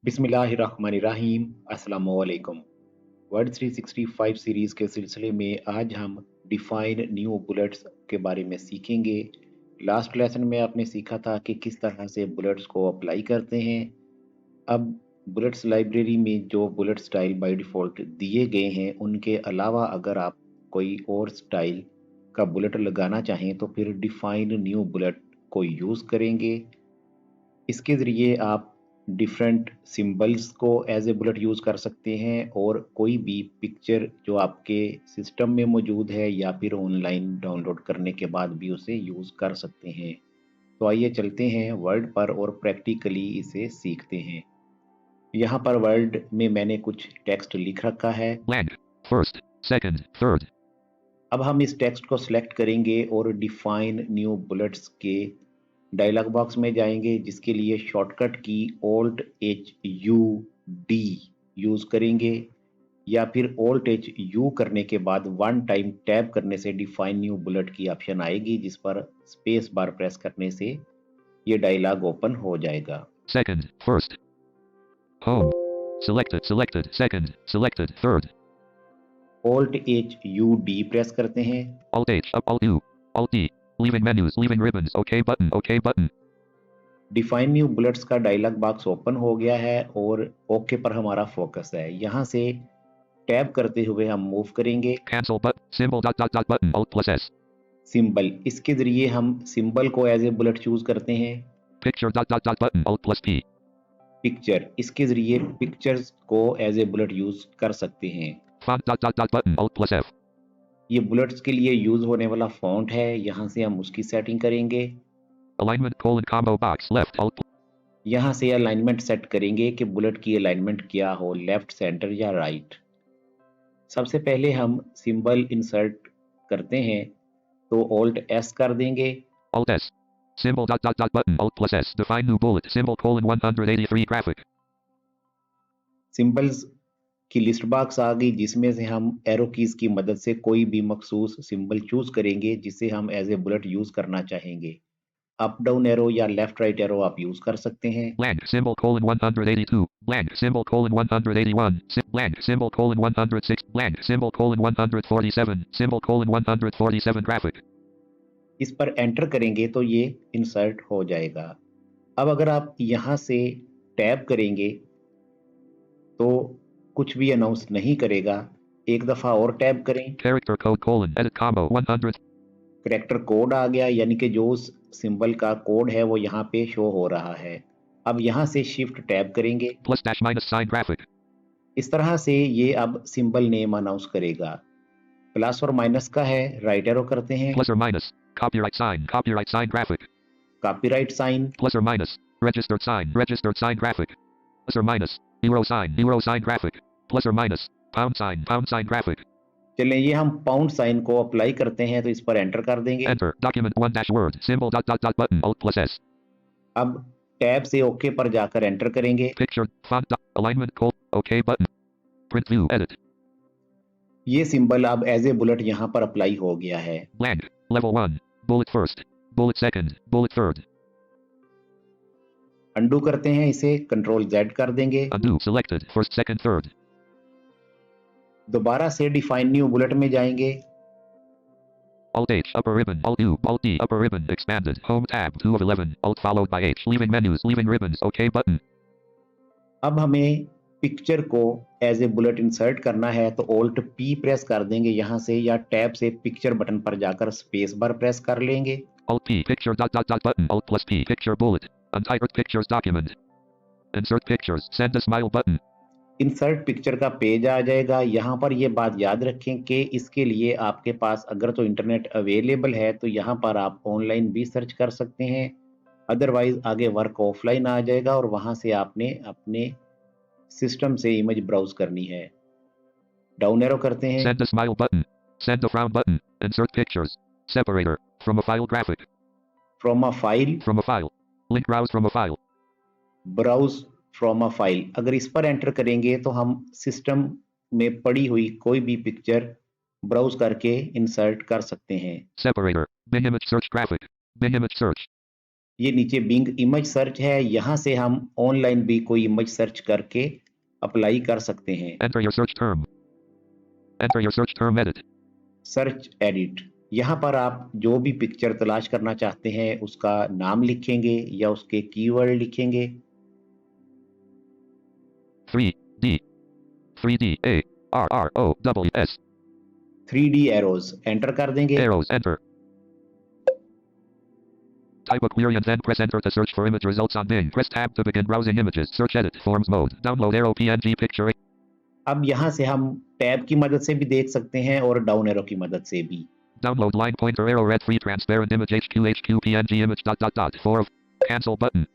बिस्मिल्लाहिर्रहमानिर्रहीम। अस्सलामुअलैकुम। Word 365 series के सिलसिले में आज हम डिफाइन न्यू बुलेट्स के बारे में सीखेंगे। लास्ट लेसन में आपने सीखा था कि किस तरह से बुलेट्स को अप्लाई करते हैं। अब बुलेट्स लाइब्रेरी में जो बुलेट स्टाइल बाय डिफ़ॉल्ट दिए गए हैं, उनके अलावा अगर आप कोई और स्टाइल का बुलेट लगाना चाहें तो फिर डिफाइन न्यू बुलेट को यूज़ करेंगे। इसके ज़रिए आप डिफरेंट सिंबल्स को एज ए बुलेट यूज़ कर सकते हैं और कोई भी पिक्चर जो आपके सिस्टम में मौजूद है या फिर ऑनलाइन डाउनलोड करने के बाद भी उसे यूज़ कर सकते हैं। तो आइए चलते हैं वर्ड पर और प्रैक्टिकली इसे सीखते हैं। यहाँ पर वर्ड में मैंने कुछ टेक्स्ट लिख रखा है। Blank. First, second, third. अब हम इस टेक्स्ट को सिलेक्ट करेंगे और डिफाइन न्यू बुलेट्स के डायलॉग बॉक्स में जाएंगे, जिसके लिए शॉर्टकट की Alt H U D use करेंगे या फिर Alt H U करने के बाद वन टाइम टैप करने से डिफाइन न्यू बुलेट की ऑप्शन आएगी, जिस पर स्पेस बार प्रेस करने से ये डायलॉग ओपन हो जाएगा। Second, first. Home. Selected, selected, second, selected, third. Alt H U D press करते हैं। Alt H, up, Alt U, Alt D. Leaving menus, leaving ribbons, OK button, OK button. Define new bullets का dialogue box open हो गया है और okay पर हमारा focus है। यहाँ से टैप करते हुए हम मूव करेंगे। Cancel button, symbol dot dot dot button, Alt plus S. Symbol, इसके जरिए हम सिंबल को एज ए बुलेट चूज करते हैं। Picture dot dot dot button, Alt plus P. Picture, इसके जरिए पिक्चर्स को एज ए बुलेट यूज कर सकते हैं। Font dot dot dot button, Alt plus F. ये बुलेट्स के लिए यूज होने वाला फॉन्ट है, यहाँ से हम उसकी सेटिंग करेंगे। Alignment colon combo box, left, Alt. यहाँ से अलाइनमेंट सेट करेंगे कि बुलेट की अलाइनमेंट क्या हो, लेफ्ट, सेंटर या राइट। सबसे पहले हम सिंबल इंसर्ट करते हैं तो Alt S कर देंगे। Alt S. Symbol dot dot dot button, Alt plus S. Define new bullet, symbol colon 183 graphic. Symbols की लिस्ट बॉक्स आ गई, जिसमें से हम एरो कीज की मदद से कोई भी मखसूस सिंबल चूज करेंगे जिसे हम एज ए बुलेट यूज करना चाहेंगे। अप डाउन एरो या लेफ्ट राइट एरो आप यूज कर सकते हैं। Blank, symbol colon 182. Blank, symbol colon 181. Blank, symbol colon 106. Blank, symbol colon 147. Symbol colon 147 graphic. इस पर एंटर करेंगे तो ये इंसर्ट हो जाएगा। अब अगर आप यहाँ से टैब करेंगे तो कुछ भी अनाउंस नहीं करेगा। एक दफा और टैब करें। Character code colon edit combo 100. Character code आ गया, यानी कि जो उस सिंबल का कोड है वो यहाँ पे शो हो रहा है। अब यहाँ से शिफ्ट टैब करेंगे। Plus dash minus sign graphic. इस तरह से ये अब सिंबल नेम अनाउंस करेगा। प्लस और माइनस का है, राइट एरो करते हैं। Plus or minus. Copyright sign graphic. Copyright sign, Plus or minus. Registered sign graphic. Plus or minus. Euro sign graphic. Plus or minus. Pound sign graphic. चलें ये हम pound sign को apply करते हैं तो इस पर एंटर कर देंगे। Enter, document 1 dash word, symbol dot dot dot button, Alt plus S. अब टैब से ओके पर जाकर एंटर करेंगे। Picture, font, alignment, OK button. Print view, edit. ये सिंबल अब एज ए बुलेट यहाँ पर अप्लाई हो गया है। Blank, level 1, bullet first, bullet second, bullet third. Undo करते हैं इसे, कंट्रोल Z कर देंगे। Undo, selected, first, second, third. दोबारा से डिफाइन न्यू बुलेट में जाएंगे। Alt H, upper ribbon, Alt U, Alt D, upper ribbon, expanded, home tab, 2 of 11, Alt followed by H, leaving menus, leaving ribbons, OK button. अब हमें picture को as a bullet insert करना है तो Alt P press कर देंगे यहाँ से, या टैब से पिक्चर बटन पर जाकर स्पेस बार प्रेस कर लेंगे। Alt P, picture dot dot dot button, Alt plus P, picture bullet, untitled pictures document. Insert pictures, send a smile button. Insert picture का पेज आ जाएगा। यहाँ पर ये बात याद रखें कि इसके लिए आपके पास अगर तो इंटरनेट अवेलेबल है तो यहाँ पर आप ऑनलाइन भी सर्च कर सकते हैं, अदरवाइज आगे वर्क ऑफलाइन आ जाएगा और वहाँ से आपने अपने सिस्टम से इमेज ब्राउज करनी है। डाउन एरो करते हैं। Send a smile button. Send a frown button. Insert pictures. Separator. From a file graphic. From a file, From a file. Link browse from a file. Browse from a file, अगर इस पर enter करेंगे तो हम system में पड़ी हुई कोई भी पिक्चर ब्राउज करके इंसर्ट कर सकते हैं। Separator. Bing image search graphic. Bing image search. ये नीचे बिंग इमेज सर्च है, यहाँ से हम ऑनलाइन भी कोई इमेज सर्च करके अप्लाई कर सकते हैं। Enter your search term. Enter your search term edit. Search edit, यहाँ पर आप जो भी पिक्चर तलाश करना चाहते हैं उसका नाम लिखेंगे या उसके कीवर्ड लिखेंगे। 3D. 3D. A. R. R. O. W. S. 3D arrows enter कर देंगे। Arrows. Enter. Type a query and then press enter to search for image results on Bing. Press tab to begin browsing images. Search edit. Forms mode. Download arrow PNG picture. अब यहाँ से हम tab की मदद से भी देख सकते हैं और डाउन एरो की मदद से भी। Download line pointer arrow red free transparent image HQ PNG image dot dot dot 4 of cancel button.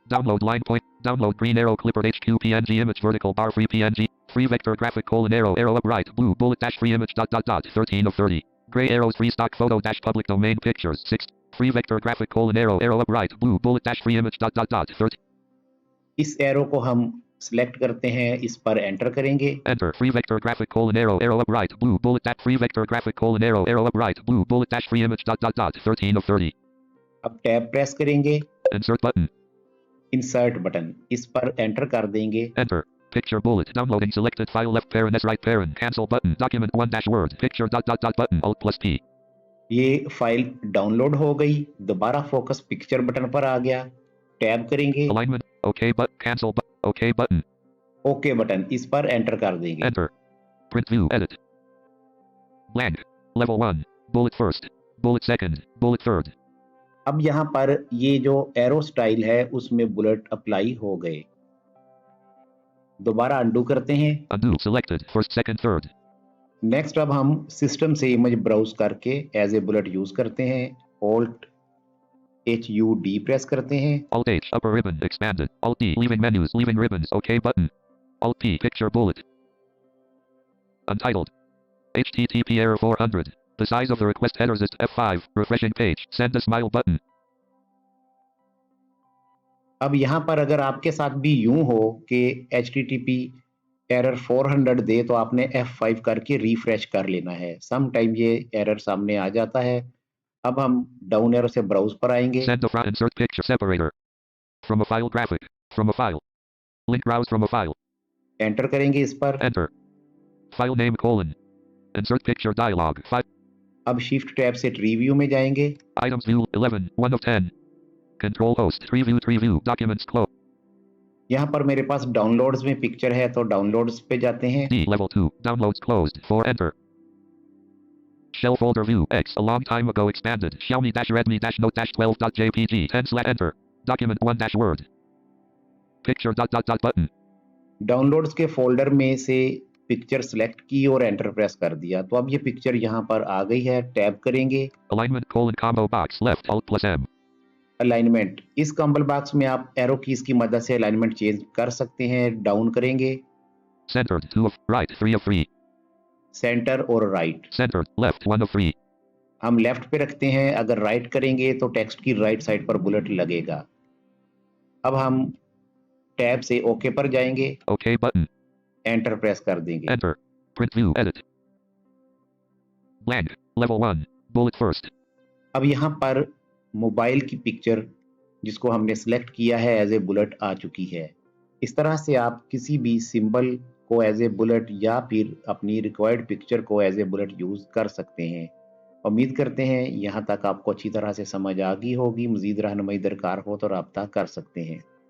Download line point. Download green arrow clipper HQ PNG image vertical bar free PNG free vector graphic colon arrow up right blue bullet dash free image dot dot dot 13 of 30 gray arrows free stock photo dash public domain pictures 6 free vector graphic colon arrow up right blue bullet dash free image dot dot dot 13. इस arrow को हम select करते हैं, इस पर enter करेंगे। Enter free vector graphic colon arrow up right blue bullet dash free vector graphic colon arrow up right blue bullet dash free image dot dot dot 13 of 30. अब tab press करेंगे। Insert button. Insert button, इस पर enter कर देंगे। Enter picture bullet downloading selected file left parent s right parent cancel button document 1 dash word picture dot dot dot button alt plus P. ये file download हो गई। दोबारा focus picture button पर आ गया, टैब करेंगे। Alignment OK but cancel but OK button. Okay button, इस पर enter कर देंगे। Enter print view edit blank level 1 bullet first bullet second bullet third. अब यहाँ पर ये जो एरो स्टाइल है उसमें बुलेट अप्लाई हो गए। दोबारा अंडू करते हैं। Undo selected first second third. Next अब हम सिस्टम से इमेज ब्राउज करके एज ए बुलेट यूज करते हैं। ऑल्ट HUD प्रेस करते हैं। Alt H upper ribbon expanded Alt D leaving menus leaving ribbons OK button Alt P picture bullet untitled HTTP error 400 the size of the request headers is F5 refreshing page send a smile button. अब यहाँ पर अगर आपके साथ भी यूं हो कि HTTP एरर 400 दे तो आपने F5 करके रिफ्रेश कर लेना है। सम टाइम ये एरर सामने आ जाता है। अब हम डाउन एरो से ब्राउज पर आएंगे। Send a insert picture separator from a file graphic from a file link browse from a file. Enter करेंगे इस पर। Enter file name colon insert picture dialog 5. अब शिफ्ट टैब से ट्री व्यू में जाएंगे। Items view 11 1 of 10 control host tree view documents close. यहाँ पर मेरे पास डाउनलोड्स में पिक्चर है तो डाउनलोड्स पे जाते हैं। D level 2 downloads closed 4 enter. Shell folder view X a long time ago expanded Xiaomi dash Redmi dash Note dash 12.jpg 10 slash enter document 1 dash word picture dot dot dot button. Downloads के folder में से picture select की और enter press कर दिया तो अब ये पिक्चर यहाँ पर आ गई है। टैब करेंगे। Alignment colon combo box left alt plus M. Alignment, इस कॉम्बो बॉक्स में आप एरो कीज की मदद से अलाइनमेंट चेंज कर सकते हैं। डाउन करेंगे। Centered 2 of right 3 of 3. Centre और राइट। Centered left 1 of 3. हम लेफ्ट पे रखते हैं, अगर राइट करेंगे तो टेक्स्ट की राइट साइड पर बुलेट लगेगा। अब हम टैब से ओके पर जाएंगे। OK button. एंटर प्रेस कर देंगे। Enter print view edit blank level 1 bullet first. अब यहाँ पर मोबाइल की पिक्चर जिसको हमने सिलेक्ट किया है एज ए बुलेट आ चुकी है। इस तरह से आप किसी भी सिंबल को एज ए बुलेट या फिर अपनी रिक्वायर्ड पिक्चर को एज ए बुलेट यूज कर सकते हैं। उम्मीद करते हैं यहाँ तक आपको अच्छी तरह से समझ आ गई होगी। मजीद रहनुमाई दरकार हो तो रब्ता कर सकते हैं।